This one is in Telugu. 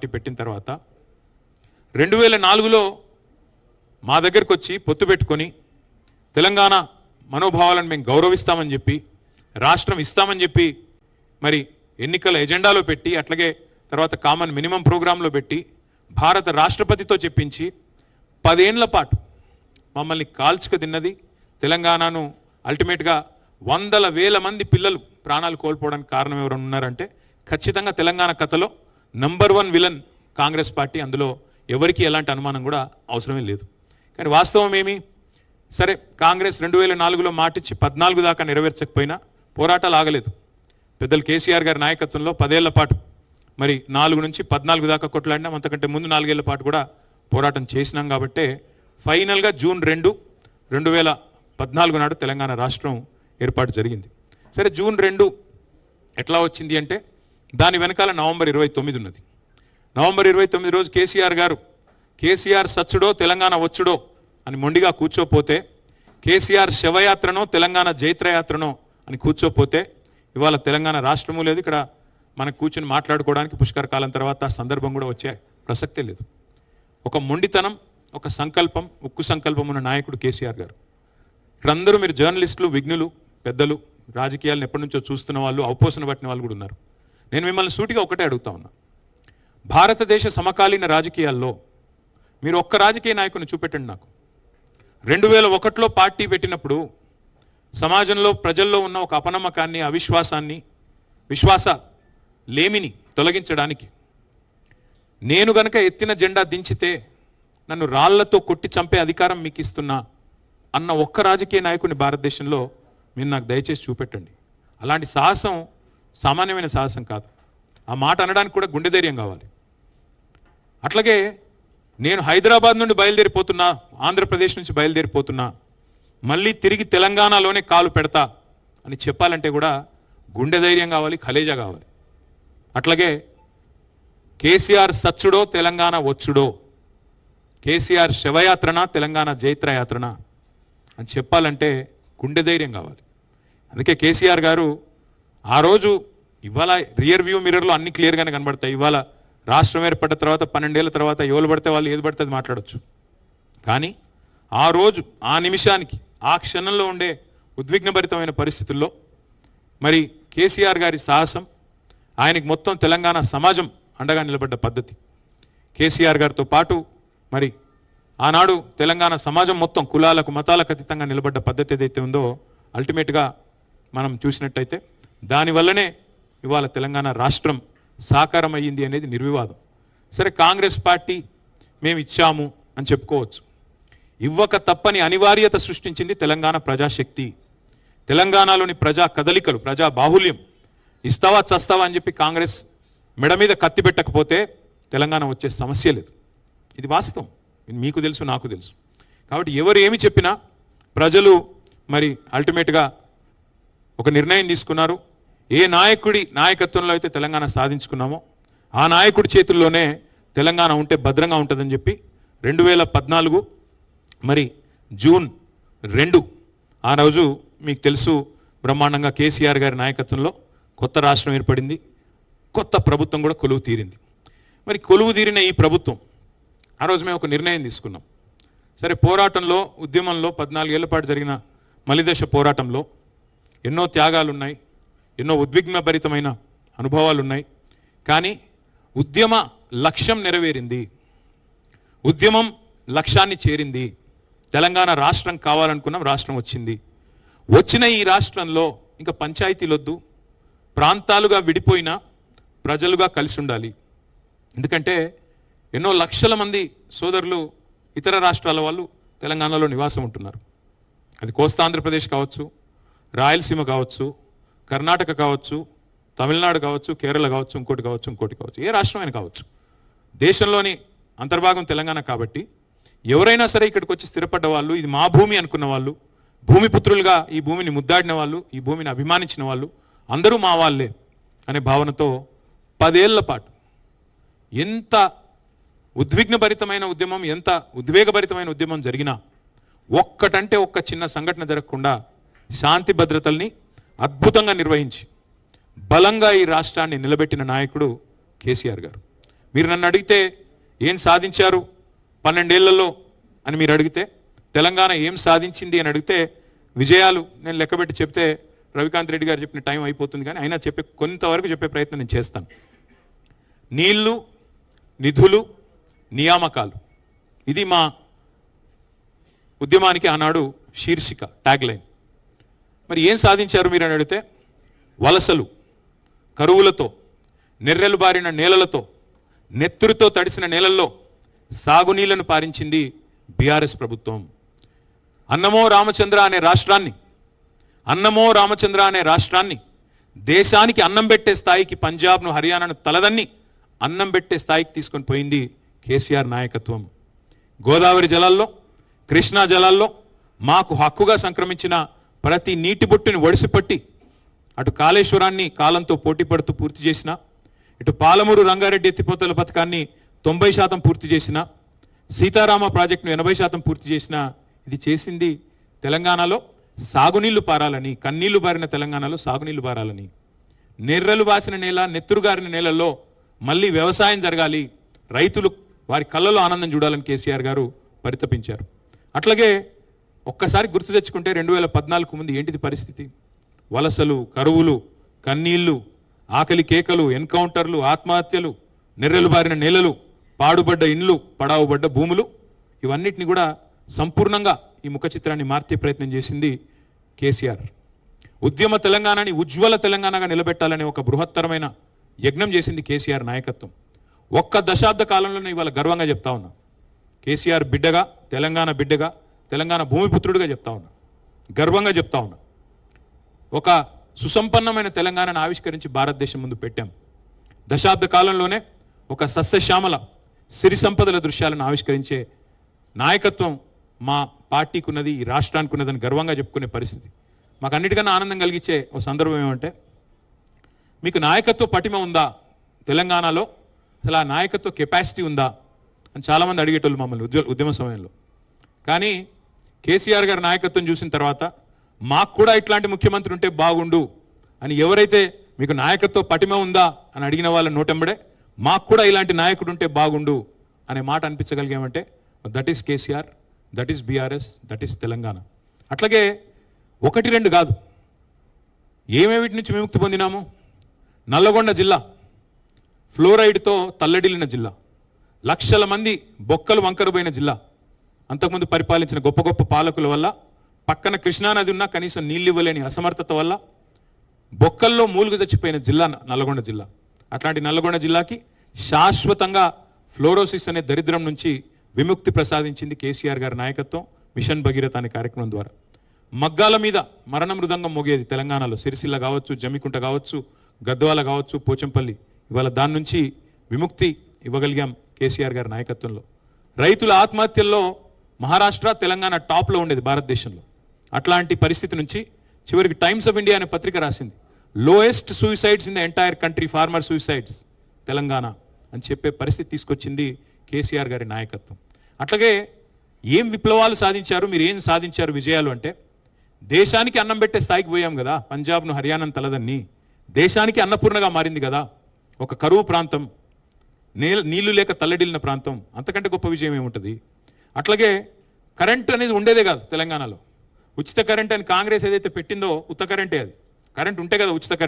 పార్టీ పెట్టిన తర్వాత 2004లో మా దగ్గరకు వచ్చి పొత్తు పెట్టుకొని తెలంగాణ మనోభావాలను మేము గౌరవిస్తామని చెప్పి రాష్ట్రం ఇస్తామని చెప్పి మరి ఎన్నికల ఎజెండాలో పెట్టి అట్లాగే తర్వాత కామన్ మినిమం ప్రోగ్రాంలో పెట్టి భారత రాష్ట్రపతితో చెప్పించి 10 ఏళ్ల పాటు మమ్మల్ని కాల్చుక తిన్నది తెలంగాణను అల్టిమేట్గా వందల వేల మంది పిల్లలు ప్రాణాలు కోల్పోవడానికి కారణం ఎవరైనా ఉన్నారంటే ఖచ్చితంగా తెలంగాణ కథలో నంబర్ 1 విలన్ కాంగ్రెస్ పార్టీ. అందులో ఎవరికి ఎలాంటి అనుమానం కూడా అవసరమే లేదు. కానీ వాస్తవం ఏమి, సరే కాంగ్రెస్ 2004లో మాటిచ్చి 14 దాకా నెరవేర్చకపోయినా పోరాటాలు ఆగలేదు. పెద్దలు కేసీఆర్ గారి నాయకత్వంలో 10 ఏళ్ల పాటు మరి 4 నుంచి 14 దాకా కొట్లాడినాం. అంతకంటే ముందు 4 ఏళ్ల పాటు కూడా పోరాటం చేసినాం. కాబట్టే ఫైనల్గా జూన్ 2, 2014 నాడు తెలంగాణ రాష్ట్రం ఏర్పాటు జరిగింది. సరే జూన్ 2 ఎట్లా వచ్చింది అంటే దాని వెనకాల నవంబర్ 29 ఉన్నది. నవంబర్ 29 రోజు కేసీఆర్ గారు కేసీఆర్ సచ్చుడో తెలంగాణ వచ్చుడో అని మొండిగా కూర్చోపోతే, కేసీఆర్ శవయాత్రనో తెలంగాణ జైత్రయాత్రనో అని కూర్చోపోతే ఇవాళ తెలంగాణ రాష్ట్రము లేదు. ఇక్కడ మనకు కూర్చొని మాట్లాడుకోవడానికి పుష్కర కాలం తర్వాత సందర్భం కూడా వచ్చే ప్రసక్తే లేదు. ఒక మొండితనం, ఒక సంకల్పం, ఉక్కు సంకల్పం ఉన్న నాయకుడు కేసీఆర్ గారు. ఇక్కడ అందరూ మీరు జర్నలిస్టులు, విఘ్నులు, పెద్దలు, రాజకీయాలను ఎప్పటి నుంచో చూస్తున్న వాళ్ళు, అవపోసన పట్టిన వాళ్ళు కూడా ఉన్నారు. నేను మిమ్మల్ని సూటిగా ఒకటే అడుగుతా ఉన్నా, భారతదేశ సమకాలీన రాజకీయాల్లో మీరు ఒక్క రాజకీయ నాయకుని చూపెట్టండి నాకు. 2001లో పార్టీ పెట్టినప్పుడు సమాజంలో ప్రజల్లో ఉన్న ఒక అపనమ్మకాన్ని, అవిశ్వాసాన్ని, విశ్వాస లేమిని తొలగించడానికి నేను గనక ఎత్తిన జెండా దించితే నన్ను రాళ్లతో కొట్టి చంపే అధికారం మీకు ఇస్తున్నా అన్న ఒక్క రాజకీయ నాయకుని భారతదేశంలో మీరు నాకు దయచేసి చూపెట్టండి. అలాంటి సాహసం సామాన్యమైన సాహసం కాదు. ఆ మాట అనడానికి కూడా గుండె ధైర్యం కావాలి. అట్లాగే నేను హైదరాబాద్ నుండి బయలుదేరిపోతున్నా, ఆంధ్రప్రదేశ్ నుంచి బయలుదేరిపోతున్నా, మళ్ళీ తిరిగి తెలంగాణలోనే కాలు పెడతా అని చెప్పాలంటే కూడా గుండె ధైర్యం కావాలి, కలేజా కావాలి. అట్లాగే కేసీఆర్ సచ్చుడో తెలంగాణ వచ్చుడో, కేసీఆర్ శవయాత్రన తెలంగాణ జైత్రయాత్రన అని చెప్పాలంటే గుండె ధైర్యం కావాలి. అందుకే కేసీఆర్ గారు ఆ రోజు, ఇవాళ రియర్ వ్యూ మిర్రర్లో అన్ని క్లియర్గానే కనబడతాయి. ఇవాళ రాష్ట్రం ఏర్పడ్డ తర్వాత 12 ఏళ్ల తర్వాత ఎవరు పడితే వాళ్ళు ఏది పడితే అది మాట్లాడచ్చు. కానీ ఆ రోజు, ఆ నిమిషానికి, ఆ క్షణంలో ఉండే ఉద్విగ్నభరితమైన పరిస్థితుల్లో మరి కేసీఆర్ గారి సాహసం, ఆయనకి మొత్తం తెలంగాణ సమాజం అండగా నిలబడ్డ పద్ధతి, కేసీఆర్ గారితో పాటు మరి ఆనాడు తెలంగాణ సమాజం మొత్తం కులాలకు, మతాలకు అతీతంగా నిలబడ్డ పద్ధతి ఏదైతే ఉందో అల్టిమేట్గా మనం చూసినట్టయితే దానివల్లనే ఇవాళ తెలంగాణ రాష్ట్రం సాకారం అయ్యింది అనేది నిర్వివాదం. సరే కాంగ్రెస్ పార్టీ మేము ఇచ్చాము అని చెప్పుకోవచ్చు. ఇవ్వక తప్పని అనివార్యత సృష్టించింది తెలంగాణ ప్రజాశక్తి, తెలంగాణలోని ప్రజా కదలికలు, ప్రజా బాహుల్యం. ఇస్తావా చస్తావా అని చెప్పి కాంగ్రెస్ మెడ మీద కత్తి పెట్టకపోతే తెలంగాణ వచ్చే సమస్య లేదు. ఇది వాస్తవం, మీకు తెలుసు, నాకు తెలుసు. కాబట్టి ఎవరు ఏమి చెప్పినా ప్రజలు మరి అల్టిమేట్గా ఒక నిర్ణయం తీసుకున్నారు. ఏ నాయకుడి నాయకత్వంలో అయితే తెలంగాణ సాధించుకున్నామో ఆ నాయకుడి చేతుల్లోనే తెలంగాణ ఉంటే భద్రంగా ఉంటుందని చెప్పి 2014 మరి జూన్ 2 ఆ రోజు మీకు తెలుసు బ్రహ్మాండంగా కేసీఆర్ గారి నాయకత్వంలో కొత్త రాష్ట్రం ఏర్పడింది, కొత్త ప్రభుత్వం కూడా కొలువు తీరింది. మరి కొలువు తీరిన ఈ ప్రభుత్వం ఆ రోజు మేము ఒక నిర్ణయం తీసుకున్నాం. సరే పోరాటంలో, ఉద్యమంలో 14 ఏళ్ల పాటు జరిగిన మలిదశ పోరాటంలో ఎన్నో త్యాగాలు ఉన్నాయి, ఎన్నో ఉద్విగ్నభరితమైన అనుభవాలు ఉన్నాయి. కానీ ఉద్యమ లక్ష్యం నెరవేరింది, ఉద్యమం లక్ష్యాన్ని చేరింది. తెలంగాణ రాష్ట్రం కావాలనుకున్నాం, రాష్ట్రం వచ్చింది. వచ్చిన ఈ రాష్ట్రంలో ఇంకా పంచాయతీలొద్దు, ప్రాంతాలుగా విడిపోయిన ప్రజలుగా కలిసి ఉండాలి. ఎందుకంటే ఎన్నో లక్షల మంది సోదరులు ఇతర రాష్ట్రాల వాళ్ళు తెలంగాణలో నివాసం ఉంటున్నారు. అది కోస్తా ఆంధ్రప్రదేశ్ కావచ్చు, రాయలసీమ కావచ్చు, కర్ణాటక కావచ్చు, తమిళనాడు కావచ్చు, కేరళ కావచ్చు, ఇంకోటి కావచ్చు, ఏ రాష్ట్రమైనా కావచ్చు. దేశంలోని అంతర్భాగం తెలంగాణ. కాబట్టి ఎవరైనా సరే ఇక్కడికి వచ్చి స్థిరపడ్డ వాళ్ళు, ఇది మా భూమి అనుకున్న వాళ్ళు, భూమిపుత్రులుగా ఈ భూమిని ముద్దాడిన వాళ్ళు, ఈ భూమిని అభిమానించిన వాళ్ళు అందరూ మా వాళ్ళే అనే భావనతో 10 ఏళ్ల పాటు ఎంత ఉద్విగ్నభరితమైన ఉద్యమం, ఎంత ఉద్వేగభరితమైన ఉద్యమం జరిగినా ఒక్కటంటే ఒక్క చిన్న సంఘటన జరగకుండా శాంతి భద్రతల్ని అద్భుతంగా నిర్వహించి బలంగా ఈ రాష్ట్రాన్ని నిలబెట్టిన నాయకుడు కేసీఆర్ గారు. మీరు నన్ను అడిగితే ఏం సాధించారు 12 ఏళ్లలో అని మీరు అడిగితే, తెలంగాణ ఏం సాధించింది అని అడిగితే, విజయాలు నేను లెక్కబెట్టి చెప్తే రవికాంత్ రెడ్డి గారు చెప్పిన టైం అయిపోతుంది, కానీ అయినా కొంతవరకు చెప్పే ప్రయత్నం నేను చేస్తాను. నీళ్లు, నిధులు, నియామకాలు, ఇది మా ఉద్యమానికి ఆనాడు శీర్షిక, ట్యాగ్ లైన్. మరి ఏం సాధించారు మీరు అని అడిగితే, వలసలు, కరువులతో, నెర్రెలు బారిన నేలలతో, నెత్తురుతో తడిసిన నేలల్లో సాగునీళ్లను పారించింది బీఆర్ఎస్ ప్రభుత్వం. అన్నమో రామచంద్ర అనే రాష్ట్రాన్ని దేశానికి అన్నం పెట్టే స్థాయికి, పంజాబ్ను హర్యానాను తలదన్ని అన్నం పెట్టే స్థాయికి తీసుకొని పోయింది కేసీఆర్ నాయకత్వం. గోదావరి జలాల్లో, కృష్ణా జలాల్లో మాకు హక్కుగా సంక్రమించిన ప్రతి నీటి బొట్టుని ఒడిసిపట్టి అటు కాళేశ్వరాన్ని కాలంతో పోటీ పడుతూ పూర్తి చేసిన, ఇటు పాలమూరు రంగారెడ్డి ఎత్తిపోతల పథకాన్ని 90% పూర్తి చేసిన, సీతారామ ప్రాజెక్టును 80% పూర్తి చేసిన, ఇది చేసింది తెలంగాణలో సాగునీళ్లు పారాలని, కన్నీళ్లు బారిన తెలంగాణలో సాగునీళ్లు పారాలని. నెర్రలు బాసిన నేల, నెత్తురుగారిన నేలల్లో మళ్ళీ వ్యవసాయం జరగాలి, రైతులు వారి కళ్ళలో ఆనందం చూడాలని కేసీఆర్ గారు పరితపించారు. అట్లాగే ఒక్కసారి గుర్తు తెచ్చుకుంటే 2014 ముందు ఏంటిది పరిస్థితి? వలసలు, కరువులు, కన్నీళ్లు, ఆకలి కేకలు, ఎన్కౌంటర్లు, ఆత్మహత్యలు, నెర్రెలు బారిన నేలలు, పాడుబడ్డ ఇండ్లు, పడావుబడ్డ భూములు, ఇవన్నిటిని కూడా సంపూర్ణంగా ఈ ముఖ చిత్రాన్ని మార్చే ప్రయత్నం చేసింది కేసీఆర్. ఉద్యమ తెలంగాణని ఉజ్వల తెలంగాణగా నిలబెట్టాలనే ఒక బృహత్తరమైన యజ్ఞం చేసింది కేసీఆర్ నాయకత్వం. ఒక్క దశాబ్ద కాలంలోనే ఇవాళ గర్వంగా చెప్తా ఉన్నా, కేసీఆర్ బిడ్డగా, తెలంగాణ బిడ్డగా, తెలంగాణ భూమిపుత్రుడిగా చెప్తా ఉన్నా, గర్వంగా చెప్తా ఉన్నా. ఒక సుసంపన్నమైన తెలంగాణను ఆవిష్కరించి భారతదేశం ముందు పెట్టాం. దశాబ్ద కాలంలోనే ఒక సస్యశ్యామల సిరి సంపదల దృశ్యాలను ఆవిష్కరించే నాయకత్వం మా పార్టీకి ఉన్నది, ఈ రాష్ట్రానికి ఉన్నదని గర్వంగా చెప్పుకునే పరిస్థితి. మాకు అన్నిటికన్నా ఆనందం కలిగించే ఒక సందర్భం ఏమంటే, మీకు నాయకత్వ పటిమ ఉందా తెలంగాణలో, అసలు ఆ నాయకత్వ కెపాసిటీ ఉందా అని చాలామంది అడిగేటోళ్ళు మమ్మల్ని ఉద్యమ సమయంలో. కానీ కేసీఆర్ గారి నాయకత్వం చూసిన తర్వాత మాకు కూడా ఇట్లాంటి ముఖ్యమంత్రి ఉంటే బాగుండు అని ఎవరైతే మీకు నాయకత్వ పటిమ ఉందా అని అడిగిన వాళ్ళ నోటెంబడే మాకు కూడా ఇలాంటి నాయకుడు ఉంటే బాగుండు అనే మాట అనిపించగలిగామంటే that is KCR, that is BRS, that is Telangana. అట్లాగే 1-2 కాదు, ఏమేమిటి నుంచి విముక్తి పొందినాము? నల్లగొండ జిల్లా ఫ్లోరైడ్తో తల్లడిల్లిన జిల్లా, లక్షల మంది బొక్కలు వంకరపోయిన జిల్లా, అంతకుముందు పరిపాలించిన గొప్ప గొప్ప పాలకుల వల్ల, పక్కన కృష్ణానది ఉన్నా కనీసం నీళ్ళు ఇవ్వలేని అసమర్థత వల్ల బొక్కల్లో మూలుగు చచ్చిపోయిన జిల్లా నల్లగొండ జిల్లా. అట్లాంటి నల్లగొండ జిల్లాకి శాశ్వతంగా ఫ్లోరోసిస్ అనే దరిద్రం నుంచి విముక్తి ప్రసాదించింది కేసీఆర్ గారి నాయకత్వం, మిషన్ భగీరథ అనే కార్యక్రమం ద్వారా. మగ్గాల మీద మరణ మృదంగం మోగేది తెలంగాణలో, సిరిసిల్ల కావచ్చు, జమ్మికుంట కావచ్చు, గద్వాల కావచ్చు, పోచంపల్లి, ఇవాళ దాని నుంచి విముక్తి ఇవ్వగలిగాం కేసీఆర్ గారి నాయకత్వంలో. రైతుల ఆత్మహత్యల్లో మహారాష్ట్ర, తెలంగాణ టాప్లో ఉండేది భారతదేశంలో. అట్లాంటి పరిస్థితి నుంచి చివరికి టైమ్స్ ఆఫ్ ఇండియా అనే పత్రిక రాసింది, lowest suicides in the entire country, farmer suicides Telangana అని చెప్పే పరిస్థితి తీసుకొచ్చింది కేసీఆర్ గారి నాయకత్వం. అట్లాగే ఏం విప్లవాలు సాధించారు, మీరు ఏం సాధించారు విజయాలు అంటే, దేశానికి అన్నం పెట్టే స్థాయికి పోయాం కదా, పంజాబ్ను హర్యానాను తలదన్ని దేశానికి అన్నపూర్ణగా మారింది కదా ఒక కరువు ప్రాంతం, నీళ్లు లేక తల్లడిల్లిన ప్రాంతం, అంతకంటే గొప్ప విజయం ఏముంటుంది? అట్లాగే కరెంట్ అనేది ఉండేదే కాదు తెలంగాణలో, ఉచిత కరెంట్ అని కాంగ్రెస్ ఏదైతే పెట్టిందో ఉత్త కరెంటే, అది కరెంట్ ఉంటే కదా ఉచిత కరెంట్.